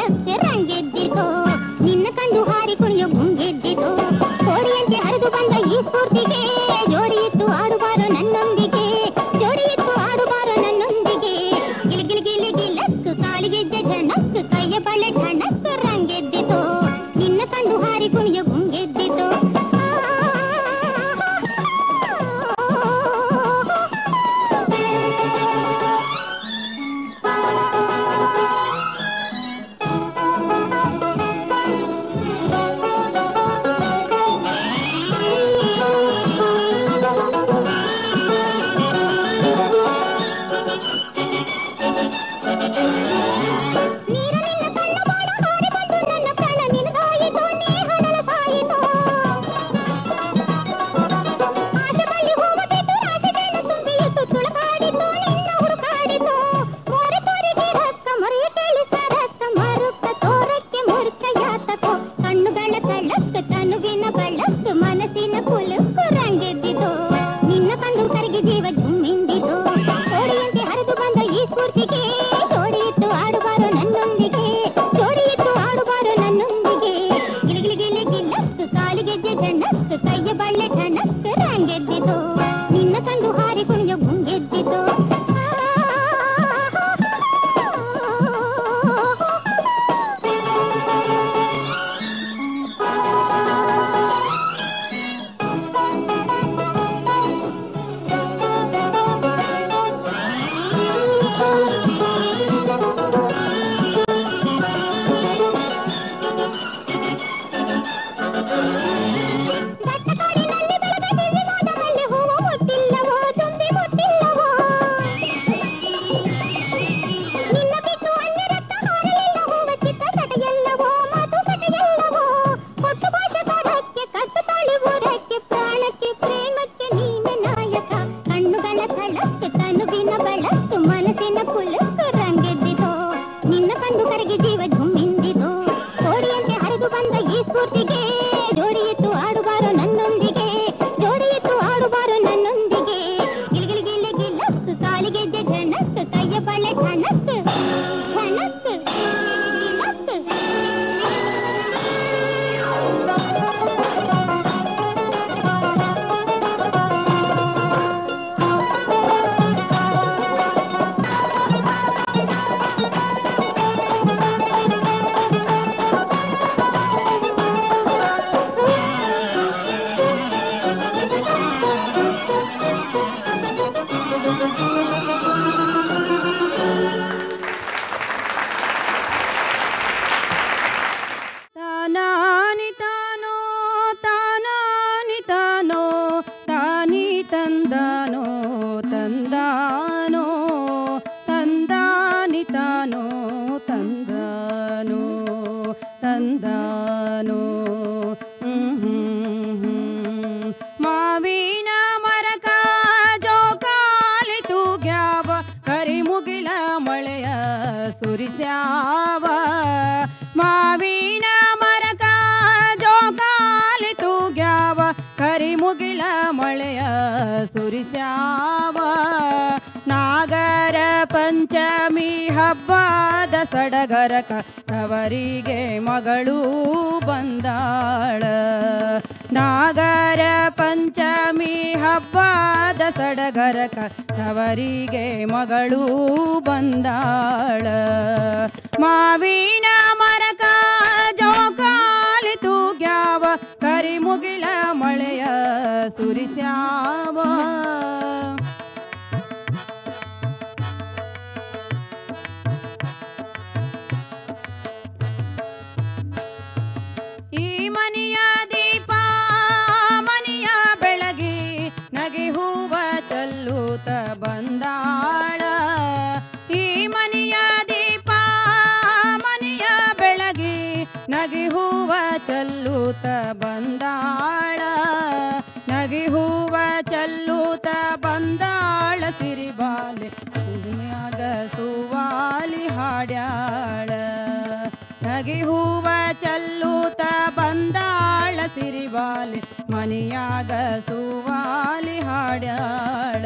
ಝನಕ್ಕೆ ರಂಗೆದ್ದಿತು ನಿನ್ನ ಕಂಡು ಹಾರಿ ಕುಣಿಯೋ ಗುಂಗೆದ್ದಿತು ಕೋಡಿಯಂತೆ ಹರಿದು ಬಂದ ಈ ಸ್ಫೂರ್ತಿಗೆ ಜೋಡಿಯಿತ್ತು ಆಡುಬಾರೋ ನನ್ನೊಂದಿಗೆ ಜೋಡಿಯಿತ್ತು ಆಡುಬಾರೋ ನನ್ನೊಂದಿಗೆ ಗಿಲ್ ಗಿಲ್ ಗಿಲ್ ಗಿಲಕ್ ಕಾಲಿಗೆಜ್ಜೆ ಝನಕ್ ಕೈಯ ಬಳೆ ಝನಕ್ ರಂಗೆದ್ದಿತು ನಿನ್ನ ಕಂಡು ಹಾರಿ ಕುಣಿಯೋ ಗುಂಗೆದ್ದಿತು ಸಡಗರಕ ತವರಿಗೆ ಮಗಳು ಬಂದಾಳ ನಾಗರ ಪಂಚಮಿ ಹಬ್ಬದ ಸಡಗರಕ ತವರಿಗೆ ಮಗಳು ಬಂದಾಳ ಮಾವಿನ ಮರಕ ಜೋಕಾಲಿ ತೂಗ್ಯಾವ ಕರಿಮುಗಿಲ ಮಳೆಯ ಸುರಿಸ್ಯಾವ ಬಂದಾಳ ಈ ಮನೆಯ ದೀಪ ಮನೆಯ ಬೆಳಗಿ ನಗಿ ಹೂವ ಚಲ್ಲೂತ ಬಂದಾಳ ನಗಿ ಹೂವ ಚಲ್ಲೂತ ಬಂದಾಳ ಸಿರಿಬಾಲೆ ಉಣ್ಮ್ಯಾಗ ಸುವಾಲಿ ಹಾಡ್ಯಾಳ ನಗಿ ಹೂವ ಚಲ್ಲೂತ ಬಂದಾಳ ಸಿರಿಬಾಲೆ ಮನೆಯಾಗ ಸುವಾಲಿ ಹಾಡ್ಯಾಳ